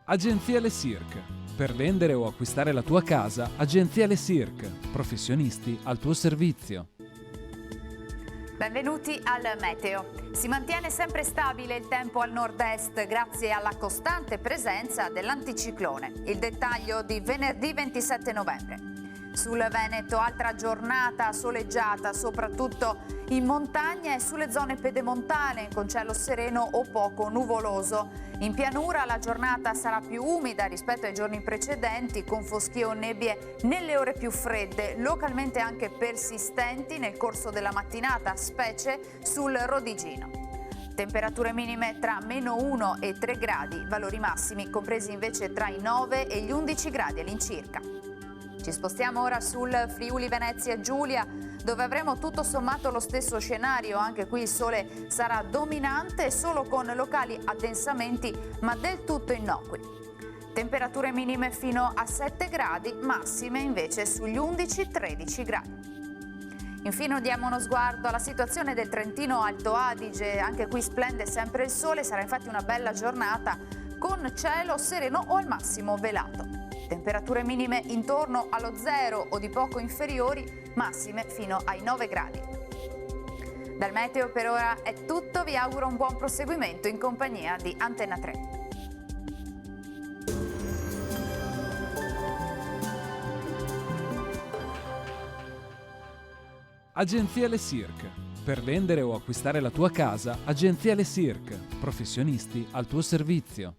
Agenzia Le Cirque. Per vendere o acquistare la tua casa, Agenzia Le Cirque. Professionisti al tuo servizio. Benvenuti al meteo. Si mantiene sempre stabile il tempo al nord-est grazie alla costante presenza dell'anticiclone. Il dettaglio di venerdì 27 novembre. Sul Veneto altra giornata soleggiata, soprattutto in montagna e sulle zone pedemontane con cielo sereno o poco nuvoloso. In pianura la giornata sarà più umida rispetto ai giorni precedenti, con foschie o nebbie nelle ore più fredde, localmente anche persistenti nel corso della mattinata, specie sul Rodigino. Temperature minime tra -1 e 3 gradi, valori massimi compresi invece tra i 9 e gli 11 gradi all'incirca. Ci spostiamo ora sul Friuli Venezia Giulia, dove avremo tutto sommato lo stesso scenario. Anche qui il sole sarà dominante, solo con locali addensamenti, ma del tutto innocui. Temperature minime fino a 7 gradi, massime invece sugli 11-13 gradi. Infine diamo uno sguardo alla situazione del Trentino Alto Adige. Anche qui splende sempre il sole, sarà infatti una bella giornata con cielo sereno o al massimo velato. Temperature minime intorno allo 0 o di poco inferiori, massime fino ai 9 gradi. Dal meteo per ora è tutto, vi auguro un buon proseguimento in compagnia di Antenna 3. Agenzia Le Cirque. Per vendere o acquistare la tua casa, Agenzia Le Cirque. Professionisti al tuo servizio.